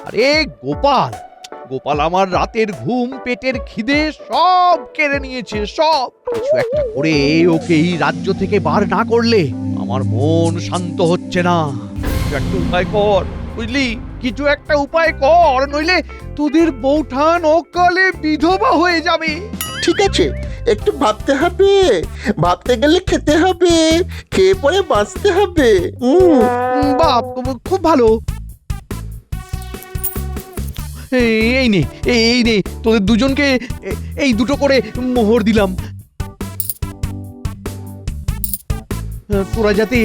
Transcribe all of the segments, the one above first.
আরে গোপাল, গোপাল আমার রাতের ঘুম পেটের খিদে সব কেড়ে নিয়েছে, সব। কিছু একটা করে ওকে এই রাজ্য থেকে বার না করলে আমার মন শান্ত হচ্ছে না। কিছু একটা উপায় কর, বুঝলি? কিছু একটা উপায় কর, নইলে তোদের বউঠান অকালে বিধবা হয়ে যাবে। ঠিক আছে, একটু ভাবতে হবে। ভাবতে গেলে খেতে হবে, খেয়ে পরে বাঁচতে হবে। বাপ, খুব ভালো। এই নে, এই নে, তোদের দুজনকে এই দুটো করে মোহর দিলাম। তোরা যাতে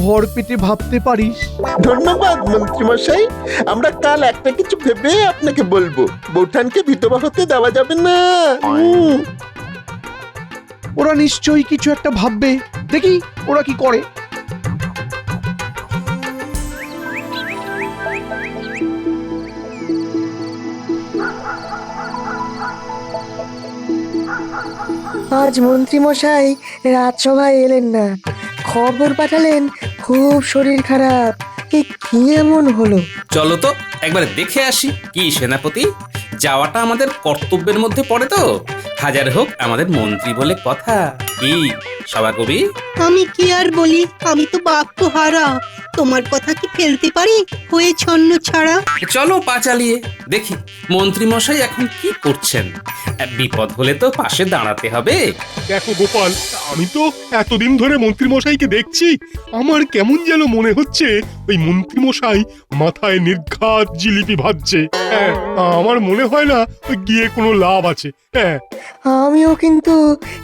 ভর পেটে ভাবতে পারিস। ধন্যবাদ মন্ত্রীমশাই। আমরা কাল একটা কিছু ভেবে আপনাকে বলবো। বৌঠানকে বিধবা হতে দেওয়া যাবে না। ওরা নিশ্চয়ই কিছু একটা ভাববে, দেখি ওরা কি করে। আজ মন্ত্রীমশাই রাজসভায় এলেন না, খবর পাঠালেন খুব শরীর খারাপ। এ কি এমন হলো? চলো তো একবার দেখে আসি। কি সেনাপতি, যাওয়াটা আমাদের কর্তব্যের মধ্যে পড়ে তো। হাজার হোক আমাদের মন্ত্রী বলে কথা। কি সভাকবি? আমি কি আর বলি, আমি তো বাক্য হারা। তোমার কথা কি ফেলতে পারি হয়ে ছন্ন ছাড়া? চলো পা চালিয়ে দেখি মন্ত্রী মশাই এখন কি করছেন। বিপদ হলে তো পাশে দাঁড়াতে হবে। দেখো গোপাল, আমি তো এতদিন ধরে মন্ত্রী মশাইকে দেখছি। আমার কেমন যেন মনে হচ্ছে ওই মন্ত্রী মশাই মাথায় নির্ঘাত জিলিপি ভাজছে। হ্যাঁ, আমার মনে হয় না ওই গিয়ে কোনো লাভ আছে। হ্যাঁ, আমিও কিন্তু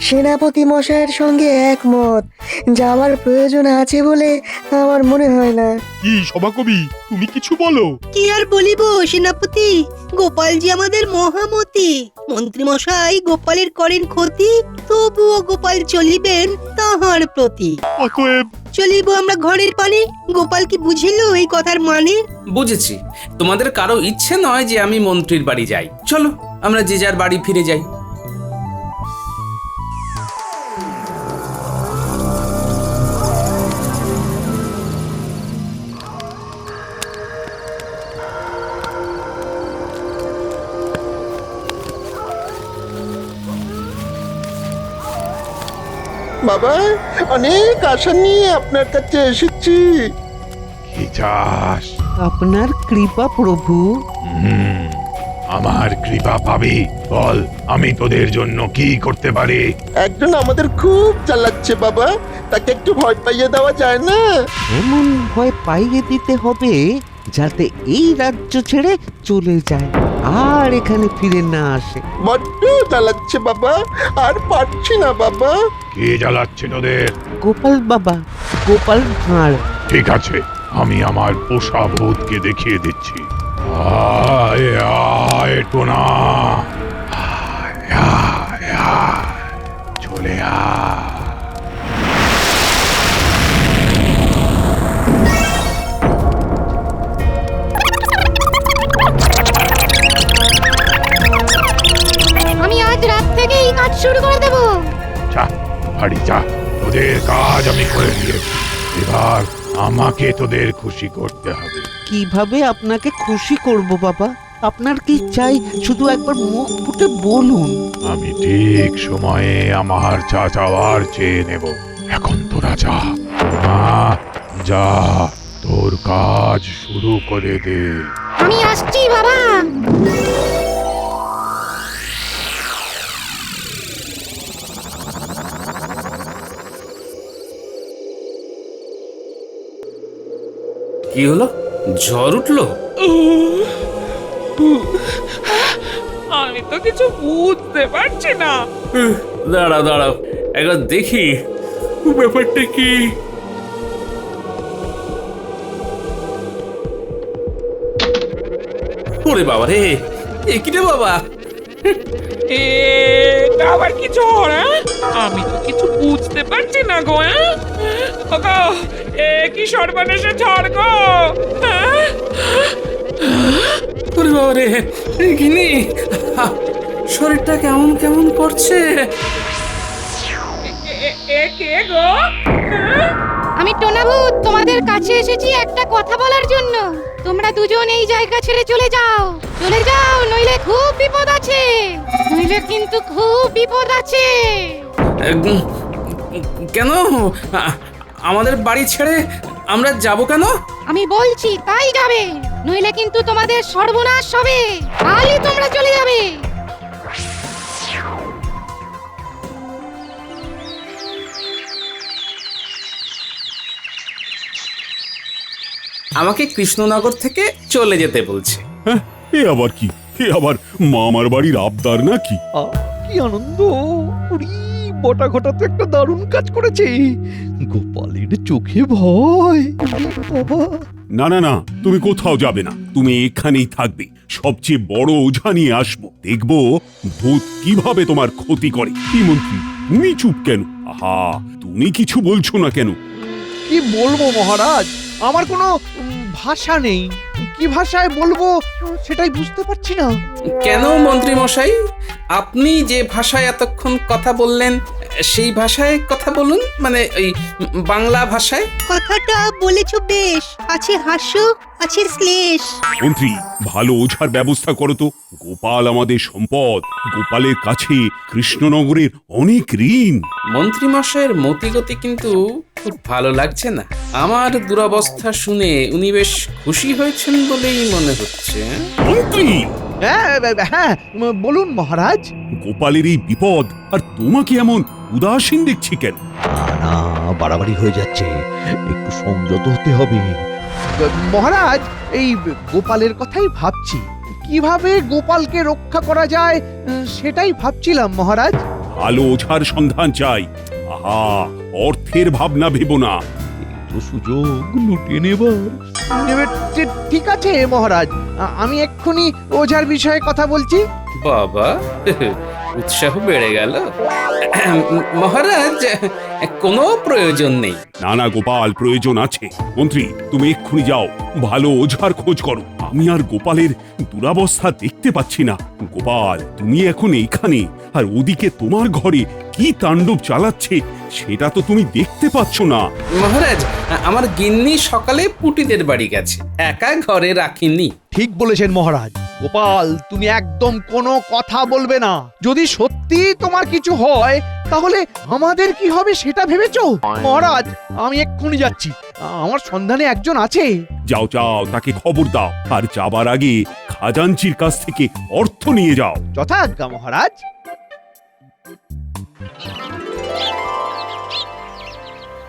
সেনাপতি মশাইয়ের সঙ্গে একমত। যাওয়ার প্রয়োজন আছে বলে আমার মনে হয় না। কি সভাকবি, তুমি কিছু বলো। কি আর বলিব সেনাপতি, গোপালজি আমাদের মহামতি। মন্ত্রী মশাই গোপালের করেন ক্ষতি, তবুও গোপাল চলিবেন তাহার প্রতি। অতএব চলিব আমরা ঘরের পানে। গোপাল কি বুঝিল এই কথার মানে? বুঝেছি, তোমাদের কারো ইচ্ছে নয় যে আমি মন্ত্রীর বাড়ি যাই। চলো আমরা যে যার বাড়ি ফিরে যাই। বাবা, অনেক আশা নিয়ে আপনার কাছে এসেছি। কি চাস? আপনার কৃপা প্রভু। আমার কৃপা পাবি? বল, আমি তোদের জন্য কি করতে পারি? একজন আমাদের খুব জ্বালাচ্ছে বাবা, তাকে একটু ভয় পাইয়ে দেওয়া যায় না? এমন ভয় পাইয়ে দিতে হবে যাতে এই রাজ্য ছেড়ে চলে যায় আর এখানে ফিরে না আসে। বড্ড জ্বালাচ্ছে বাবা, আর পারছি না বাবা। কে জ্বালাচ্ছে তোদের? গোপাল বাবা, গোপাল ভাঁড়। ঠিক আছে, আমি আমার পোষা ভূতকে দেখিয়ে দিচ্ছি। আয় আয় টোনা, আয় আয় আয়, চলে আয়। আমি আজ রাত থেকে এই কাজ শুরু করে দেব। যা বাড়ি যা, তোদের কাজ আমি করে দিয়েছি। এবার আমাকে তোদের খুশি করতে হবে। কিভাবে আপনাকে খুশি করব বাবা? আপনার কি চাই শুধু একবার মুখ ফুটে বলুন। আমি ঠিক সময়ে আমার যা চাওয়ার চেয়ে নেব। এখন তোরা যা, যা, তোর কাজ শুরু করে দে। আমি আসছি বাবা। কি হলো, জ্বর উঠলো? আমি তো কিছু বুঝতে পারছি না। দাঁড়াও দাঁড়াও, একবার দেখি ব্যাপারটা কি। ওরে বাবা রে, এ কি রে বাবা? এটা আবার কি ঝড়? আমি তো কিছু বুঝতে পারছি না গো। ওগো, এ কি সর্বনাশে ঝড় গো? ওরে বাবা রে, গিনি শরীরটা কেমন কেমন করছে। এ কে গো? আমি টোনা ভূত, তোমাদের কাছে এসেছি একটা কথা বলার জন্য। তোমরা দুজন এই জায়গা ছেড়ে চলে যাও, চলে যাও, নইলে খুব বিপদ আছে, নইলে কিন্তু খুব বিপদ আছে। উম, কেন আমাদের বাড়ি ছেড়ে আমরা যাব কেন? আমি বলছি তাই যাবে, নইলে কিন্তু তোমাদের সর্বনাশ হবে, কালই তোমরা চলে যাবে। আমাকে কৃষ্ণনগর থেকে চলে যেতে বলছে। হ্যাঁ, এ আবার কি? এ আবার মামার বাড়ির আবদার নাকি? কি আনন্দ! উরি, বটা ঘটা তো একটা দারুণ কাজ করেছে। গোপালের চোখে ভয়। উরি বাবা! না না না, তুমি কোথাও যাবে না, তুমি এখানেই থাকবে। সবচেয়ে বড় ওঝা নিয়ে আসবো, দেখবো ভূত কিভাবে তোমার ক্ষতি করে। কি মন্ত্রী, তুমি চুপ কেন? আহা, তুমি কিছু বলছো না কেন? কি বলবো মহারাজ, আমার কোনো ভাষা নেই। কি ভাষায় বলবো সেটাই বুঝতে পারছি না। কেন মন্ত্রী মশাই, আপনি যে ভাষায় এতক্ষণ কথা বললেন সেই ভাষায় কথা বলুন, মানে ওই বাংলা ভাষায়। কথাটা বলেছো বেশ, আছে হাস্য, আছে শ্লেষ। মন্ত্রী, ভালো ওঝার ব্যবস্থা করো তো। গোপাল আমাদের সম্পদ, গোপালের কাছে কৃষ্ণনগরের অনেক ঋণ। মন্ত্রী মশাইয়ের মতিগতি কিন্তু খুব ভালো লাগছে না। আমার দুরবস্থা শুনে উনি বেশ খুশি হয়েছেন বলেই মনে হচ্ছে। মন্ত্রী, হ্যাঁ হ্যাঁ, বলুন মহারাজ। গোপালের এই বিপদ, আর তোমাকে এমন উদাসীন দেখছি কেন? না, বাড়াবাড়ি হয়ে যাচ্ছে, একটু সংযত হতে হবে। মহারাজ, এই গোপালের কথাই ভাবছি, কিভাবে গোপালকে রক্ষা করা যায় সেটাই ভাবছিলাম মহারাজ। ভালো ওঝার সন্ধান চাই। আহা, অর্থের ভাবনা ভেবো না। তো সুযোগ লুটিয়ে নেবার। ঠিক আছে মহারাজ, আমি এক্ষুনি ওঝার বিষয়ে কথা বলছি। বাবা, উৎসাহ বেড়ে গেল। মহারাজ, কোনো প্রয়োজন নেই। না না গোপাল, প্রয়োজন আছে। মন্ত্রী, তুমি এক্ষুনি যাও, ভালো ওঝার খোঁজ করো। আমি আর গোপালের দুরাবস্থা দেখতে পাচ্ছি না। গোপাল, তুমি এখন এইখানে, আর ওদিকে তোমার ঘরে কি তাণ্ডব চালাচ্ছে সেটা তো তুমি দেখতে পাচ্ছ না। মহারাজ, আমার গিন্নি সকালে পুটিদের বাড়ি গেছে, একা ঘরে রাখিনি। ঠিক বলেছেন মহারাজ। গোপাল, তুমি একদম কোনো কথা বলবে না। যদি সত্যি তোমার কিছু হয় তাহলে আমাদের কি হবে সেটা ভেবেছো? মহারাজ, আমি এক্ষুনি যাচ্ছি, আমার সন্ধানে একজন আছে। যাও যাও, তাকে খবর দাও, আর যাবার আগে খাজাঞ্চির কাছ থেকে অর্থ নিয়ে যাও। যথাজ্ঞা মহারাজ।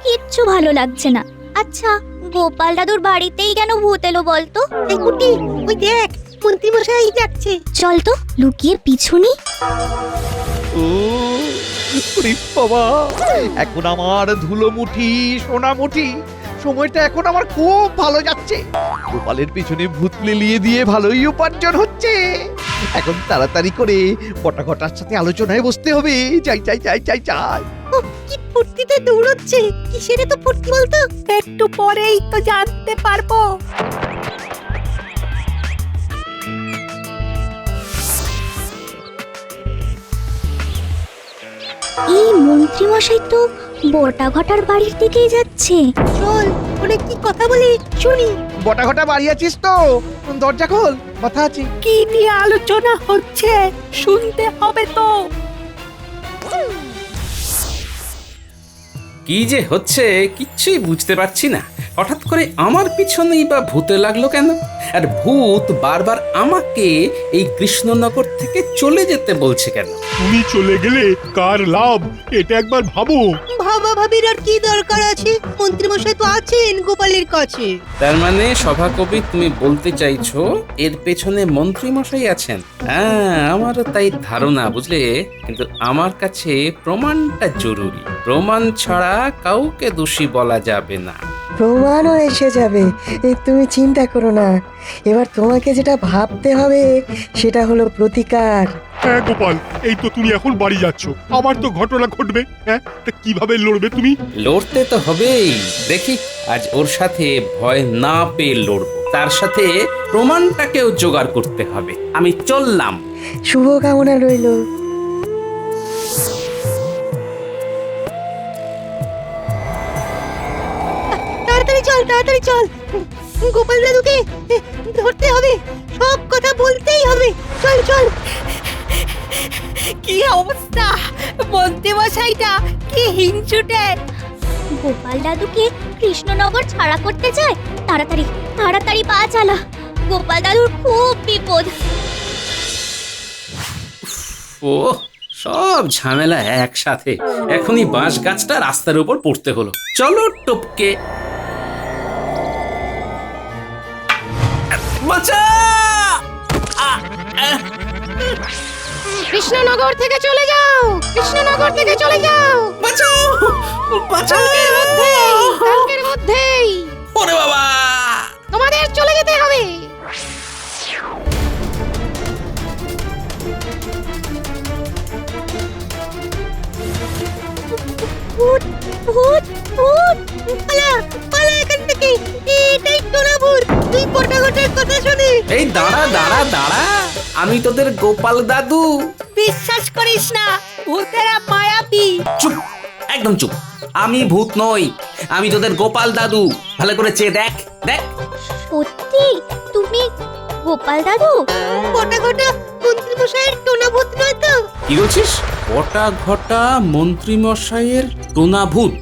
কিচ্ছু ভালো লাগছে না। আচ্ছা, গোপাল দাদুর বাড়িতেই কেন ভূত এলো বলতো? এই কুটি, ওই দেখ, মন্ত্রী মশাই যাচ্ছে। চল তো লুকিয়ে পিছু নি। ও ওরে বাবা, এখন আমার ধুলো মুঠি, সোনা মুঠি, সময়টা এখন আমার খুব ভালো যাচ্ছে। গোপালের পিছনে ভূত লেলিয়ে দিয়ে ভালোই উপার্জন হচ্ছে। এখন তাড়াতাড়ি করে বটা ঘটার সাথে আলোচনায় বসতে হবে। যাই যাই যাই যাই যাই। কি ফুর্তিতে দৌড়চ্ছে, কিসের তো ফুর্তি বলতো? একটু পরেই তো জানতে পারবো। এই মন্ত্রী মশাই তো বটা ঘটার বাড়ির দিকেই যাচ্ছে। চল, ওরে কি কথা বলি শুনি। বটা ঘটা বাড়ি আছিস তো? দরজা খোল, কথা আছে। কি নিয়ে আলোচনা হচ্ছে শুনতে হবে তো। কি যে হচ্ছে কিচ্ছুই বুঝতে পারছি না। হঠাৎ করে আমার পিছনেই বা ভূতে লাগলো কেন? আর ভূত বারবার আমাকে এই কৃষ্ণনগর থেকে চলে যেতে বলছে কেন? তুমি চলে গেলে কার লাভ এটা একবার ভাবো। ভাবা ভাবির আর কি দরকার আছে? মন্ত্রী মশাই তো আছেন গোপালের কাছে। তার মানে সভাকবি, তুমি বলতে চাইছো এর পেছনে মন্ত্রী মশাই আছেন? হ্যাঁ, আমারও তাই ধারণা, বুঝলে। কিন্তু আমার কাছে প্রমাণটা জরুরি। প্রমাণ ছাড়া কাউকে দোষী বলা যাবে না। প্রমাণও এসে যাবে, তুমি চিন্তা করো না। এবার তোমাকে যেটা ভাবতে হবে সেটা হলো প্রতিকার। হ্যাঁ গোপাল, এই তো তুমি এখন বাড়ি যাচ্ছ, আবার তো ঘটনা ঘটবে। হ্যাঁ, তা কিভাবে লড়বে তুমি? লড়তে তো হবেই। দেখি আজ ওর সাথে ভয় না পেয়ে লড়বো। তার সাথে প্রমাণটাকেও জোগাড় করতে হবে। আমি চললাম। শুভকামনা রইল। তাড়াতাড়ি চল, তাড়াতাড়ি চল। গোপাল দাদুকে ধরতে হবে, সব কথা বলতেই হবে। চল চল। কি অবস্থা, মন্ত্রী মশাইটা কি হিংসুটে। গোপাল দাদুকে কৃষ্ণনগর ছাড়া করতে চায়। তাড়াতাড়ি তাড়াতাড়ি পা চালা, গোপাল দাদুর খুব বিপদ। ও সব ঝামেলা একসাথে, এখনই বাঁশ গাছটা রাস্তার উপর পড়তে হলো। চলো টপকে। বাঁচা! কৃষ্ণনগর থেকে চলে যাও, কৃষ্ণনগর থেকে চলে যাও। বাঁচাও! বাঁচাও! কালকের মধ্যেই ওরে বাবা! তোমাদের চলে যেতে হবে। ভূত ভূত ভূত! পালা পালা এখান থেকে, এটাই টোনা ভূত। তুই পটাঘটের কথা শুনে। এই দাঁড়া দাঁড়া দাঁড়া, আমি তোদের গোপাল দাদু। বিশ্বাস করিস না, ভূতেরা মায়াবী। চুপ, একদম চুপ। আমি ভূত নই, আমি তোদের গোপাল দাদু। ভালো করে চেয়ে দেখ দেখ। সত্যি তুমি গোপাল দাদু? পটাঘটা মন্ত্রী মশাইয়ের টোনা ভূত নয় তো? কি বলছিস? ঘটা ঘটা মন্ত্রী মশাইয়ের টোনা ভূত?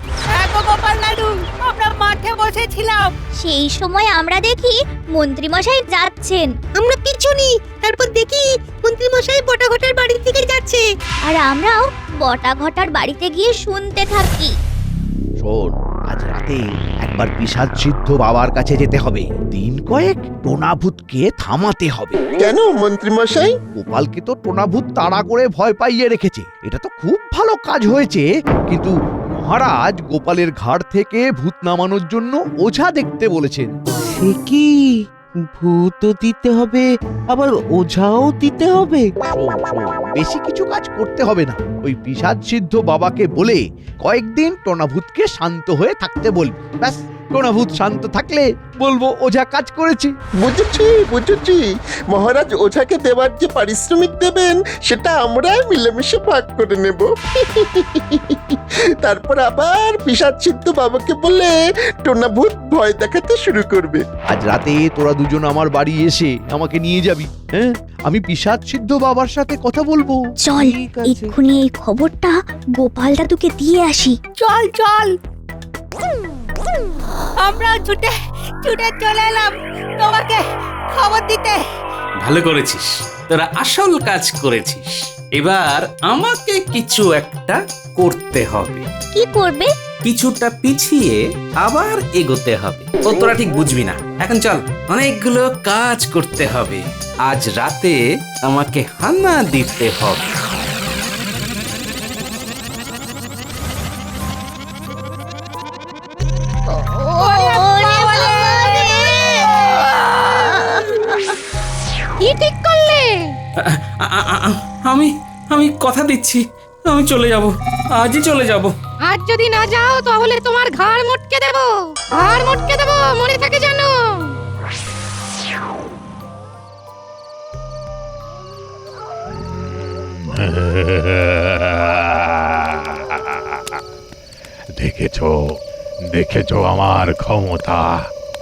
গোপাল দাদু, আমরা মাঠে বসেছিলাম, সেই সময় আমরা দেখি মন্ত্রী মশাই যাচ্ছেন। আমরা পিছু নিই, তারপর দেখি মন্ত্রী মশাই পটাঘটার বাড়ির দিকে যাচ্ছে। আর আমরাও বটা ঘটার বাড়িতে গিয়ে শুনতে থাকি। শোন, আজ রাতে একবার পিশাচ সিদ্ধ বাবার কাছে যেতে হবে। দিন কয়েক টোনাভূতকে থামাতে হবে। কেন মন্ত্রী মশাই? গোপালকে তো টোনাভূত তাড়া করে ভয় পাইয়ে রেখেছে, এটা তো খুব ভালো কাজ হয়েছে। কিন্তু মহারাজ গোপালের ঘাড় থেকে ভূত নামানোর জন্য ওঝা দেখতে বলেছেন। সে কি, ভূতও দিতে হবে আবার ওঝাও দিতে হবে? শোন, বেশি কিছু কাজ করতে হবে না। ওই পিশাচ সিদ্ধ বাবাকে বলে কয়েকদিন টোনাভূতকে শান্ত হয়ে থাকতে বলবি। ব্যাস, টোনাভূত শান্ত থাকলে বলবো ওঝা কাজ করেছি। বুঝেছি বুঝেছি। মহারাজ ওঝাকে দেওয়ার যে পারিশ্রমিক দেবেন সেটা আমরা মিলেমিশে ভাগ করে নেব। তারপর আবার পিশাচ সিদ্ধ বাবাকে বলে টোনাভূত ভয় দেখাতে শুরু করবে। আজ রাতে তোরা দুজন আমার বাড়ি এসে আমাকে নিয়ে যাবি। হ্যাঁ, আমি পিশাচ সিদ্ধ বাবার সাথে কথা বলবো। চল ঠিক আছে। এক্ষুনি এই খবরটা গোপাল দাদুকে দিয়ে আসি। চল চল। আমরা ছুটে ছুটে চলে এলাম তোমাকে খবর দিতে। ভালো করেছিস, তোরা আসল কাজ করেছিস। এবার আমাকে কিছু একটা করতে হবে। কি করবে? কিছুটা পিছিয়ে আবার এগোতে হবে। ও তোরা ঠিক বুঝবি না। এখন চল, অনেকগুলো কাজ করতে হবে। আজ রাতে আমাকে হানা দিতে হবে। কি ঠিক করলে? আমি কথা দিচ্ছি, আমি চলে যাব, আজই চলে যাব। আজ যদি না যাও তাহলে তোমার ঘাড় মটকে দেবো, ঘাড় মটকে দেবো, মনে থাকে জানো। দেখেছো দেখেছো আমার ক্ষমতা।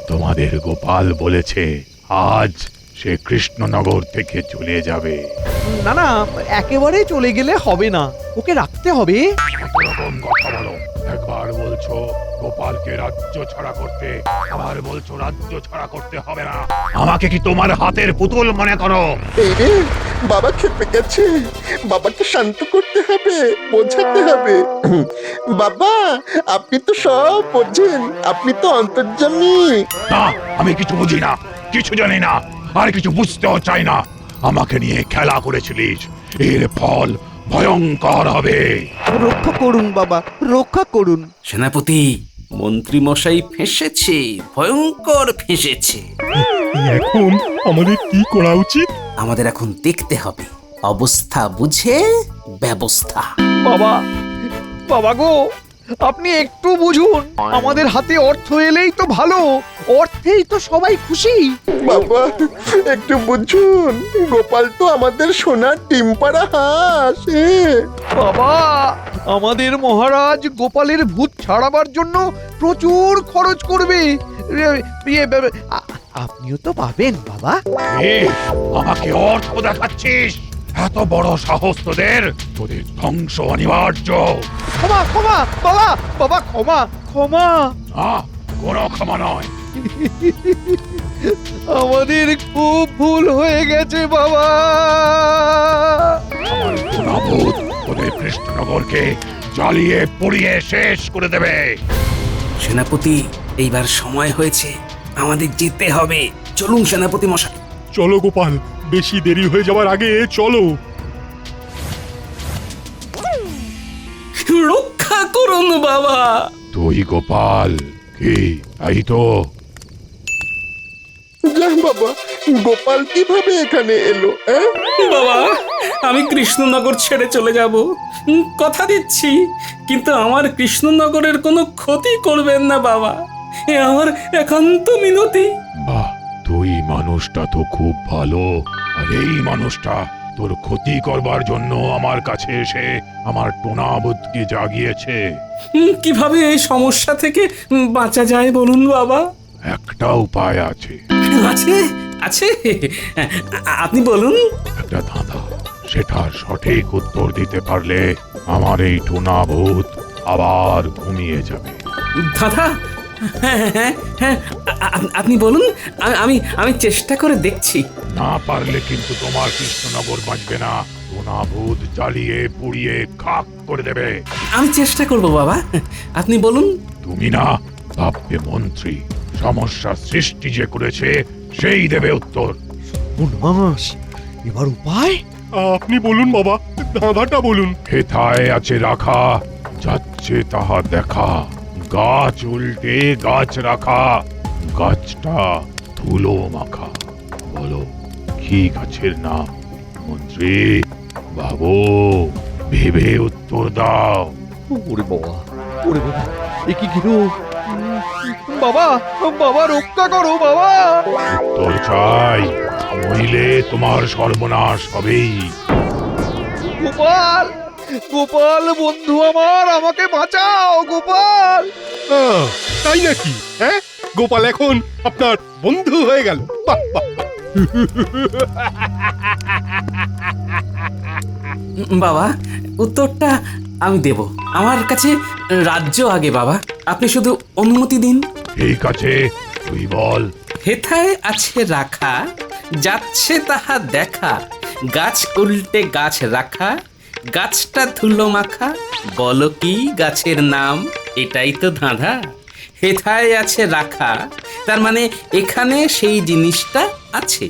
তোমাদের গোপাল বলেছে আজ সে কৃষ্ণনগর থেকে চলে যাবে। না না, একেবারে চলে গেলে হবে না, ওকে রাখতে হবে। এরকম কথা বলো। একবার বলছো গোপালকে রাজ্য ছাড়া করতে, আবার বলছো রাজ্য ছাড়া করতে হবে না। আমাকে কি তোমার হাতের পুতুল মনে করো? এই রে, বাবা খেপে গেছে। বাবাকে শান্ত করতে হবে, বোঝাতে হবে। বাবা, আপনি তো সব বোঝেন, আপনি তো অন্তর্যামী। না, আমি কিছু বুঝি না, কিছু জানি না, আর কিছু বুঝতেও চাই না। আমাকে নিয়ে খেলা করেছিলিস, এর ফল ভয়ঙ্কর হবে। রক্ষা করুন বাবা, রক্ষা করুন। সেনাপতি, মন্ত্রী মশাই ফেঁসেছে, ভয়ঙ্কর ফেঁসেছে। এখন আমাদের কি করা উচিত? আমাদের এখন দেখতে হবে, অবস্থা বুঝে ব্যবস্থা। বাবা, বাবা গো, আপনি একটু বুঝুন। আমাদের হাতে অর্থ এলেই তো ভালো, অর্থেই তো সবাই খুশি। বাবা একটু বুঝুন, গোপাল তো আমাদের সোনার ডিম পাড়া হাঁস। বাবা, আমাদের মহারাজ গোপালের ভূত ছাড়াবার জন্য প্রচুর খরচ করবে। আপনিও তো পাবেন বাবা। আমাকে অর্থ দেখাচ্ছিস? এত বড় সাহস তোদের? তোদের ধ্বংস অনিবার্য। ক্ষমা ক্ষমা বাবা, বাবা ক্ষমা ক্ষমা। না, কোনো ক্ষমা নয়। আমাদের খুব ভুল হয়ে গেছে বাবা। আমার গুণাভূত তোদের কৃষ্ণনগরকে জ্বালিয়ে পুড়িয়ে শেষ করে দেবে। সেনাপতি, এইবার সময় হয়েছে, আমাদের যেতে হবে। চলুন সেনাপতি মশাই। চলো গোপাল, বেশি দেরি হয়ে যাওয়ার আগে চলো। রক্ষা করুন বাবা। তুই গোপাল? কি তাই তো? যা বাবা, গোপাল কিভাবে এখানে এলো? বাবা, আমি কৃষ্ণনগর ছেড়ে চলে যাব, কথা দিচ্ছি। কিন্তু আমার কৃষ্ণনগরের কোনো ক্ষতি করবেন না বাবা, এ আমার একান্ত মিনতি। বাহ, তুই মানুষটা তো খুব ভালো। আর এই মানুষটা তোর ক্ষতি করবার জন্য আমার কাছে এসে আমার টোনা বুদ্ধি জাগিয়েছে। কিভাবে এই সমস্যা থেকে বাঁচা যায় বলুন বাবা? একটা উপায় আছে। আছে আছে, আপনি বলুন। একটা ধাঁধা, সেটার সঠিক উত্তর দিতে পারলে আমার এই টোনা ভূত আবার ঘুমিয়ে যাবে। দাদা, হ্যাঁ হ্যাঁ হ্যাঁ, আপনি বলুন, আমি আমি চেষ্টা করে দেখছি। না পারলে কিন্তু তোমার কৃষ্ণনগর বাঁচবে না। টোনা ভূত জ্বালিয়ে পুড়িয়ে খাক করে দেবে। আমি চেষ্টা করব বাবা, আপনি বলুন। তুমি না, ভাববে মন্ত্রী। সমস্যা সৃষ্টি যে করেছে সেই দেবে উত্তর। উন্মাস, এবার উপায়? আপনি বলুন বাবা, ধাঁধাটা বলুন। হেথায় আছে রাখা, যাচ্ছে তাহা দেখা। গাছ উল্টে গাছ রাখা, গাছটা ধুলো মাখা। বলো কি গাছের নাম? মন্ত্রী বাবু, ভেবে উত্তর দাও। ওরে বাবা, ওরে বাবা, এ কি গেল? বাবা, বাবা রক্ষা করো বাবা। উত্তর চাই, নইলে তোমার সর্বনাশ হবেই। গোপাল, গোপাল বন্ধু আমার, আমাকে বাঁচাও গোপাল। তাই নাকি? হ্যাঁ, গোপাল এখন আপনার বন্ধু হয়ে গেল। বাহ বাহ। বাবা, উত্তরটা আমি দেব। আমার কাছে রাজ্য আগে বাবা, আপনি শুধু অনুমতি দিন। ঠিক আছে, তুই বল। হেথায় আছে রাখা, যাচ্ছে তাহা দেখা। গাছ উল্টে গাছ রাখা, গাছটা ধুলো মাখা। বলো কি গাছের নাম? এটাই তো ধাঁধা। হেথায় আছে রাখা, তার মানে এখানে সেই জিনিসটা আছে।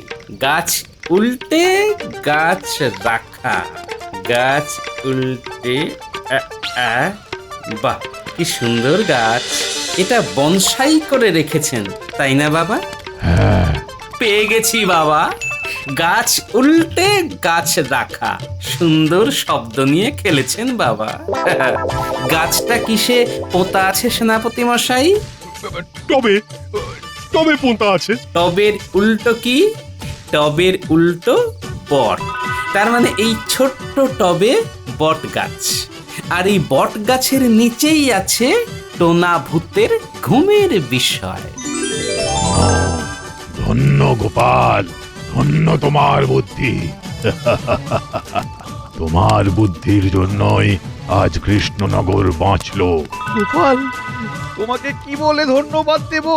গাছ উল্টে গাছ রাখা, গাছ উল্টে বাহ, কি সুন্দর গাছ! এটা বনসাই করে রেখেছেন তাই না বাবা? হ্যাঁ, পেয়ে গেছি বাবা। গাছ উল্টে গাছ রাখা, সুন্দর শব্দ নিয়ে খেলেছেন বাবা। গাছটা কিসে পোতা আছে সেনাপতি মশাই? টবে, টবে পোঁতা আছে। টবের উল্টো কি? টবের উল্টো বট। তার মানে এই ছোট্ট টবে বট গাছ, আর এই বট গাছের নিচেই আছে টোনা ভূতের ঘুমের বিষয়। ধন্য গোপাল, ধন্য তোমার বুদ্ধি। তোমার বুদ্ধির জন্যই আজ কৃষ্ণনগর বাঁচলো। গোপাল, তোমাকে কি বলে ধন্যবাদ দেব?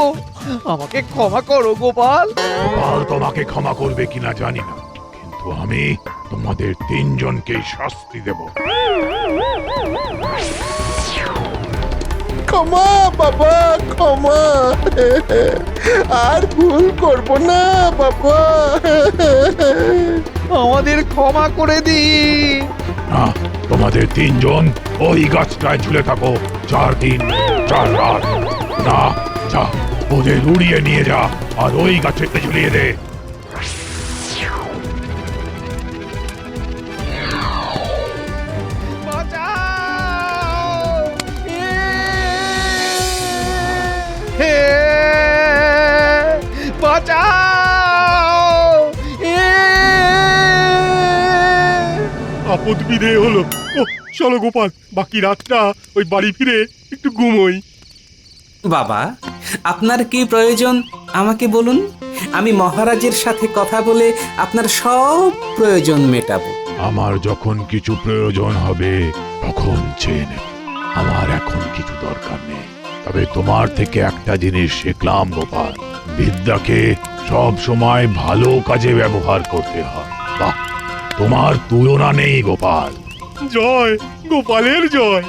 আমাকে ক্ষমা করো গোপাল। গোপাল তোমাকে ক্ষমা করবে কিনা জানি না, কিন্তু আমি তোমাদের তিনজনকেই শাস্তি দেব। ক্ষমা বাবা, ক্ষমা। আর ভুল করব না বাবা। আমাদের ক্ষমা করে দিন। না, তোমাদের তিনজন ওই গাছটায় ঝুলে থাকো 4 দিন 4 রাত। না, যা, ওদের উড়িয়ে নিয়ে যা আর ওই গাছেতে ঝুলিয়ে দে। বাঁচাও! হে, বাঁচাও! আপদ বিদে হলো। ও চলো গোপাল, বাকি রাতটা ওই বাড়ি ফিরে একটু ঘুমোই। বাবা, আপনার কি প্রয়োজন আমাকে বলুন, আমি মহারাজের সাথে কথা বলে আপনার সব প্রয়োজন মেটাবো। আমার যখন কিছু প্রয়োজন হবে তখন চেয়ে নেব। আমার এখন কিছু দরকার নেই। তবে তোমার থেকে একটা জিনিস শিখলাম গোপাল, বিদ্যাকে সব সময় ভালো কাজে ব্যবহার করতে হয়। বাহ, তোমার তুলনা নেই গোপাল। জয় গোপালের জয়।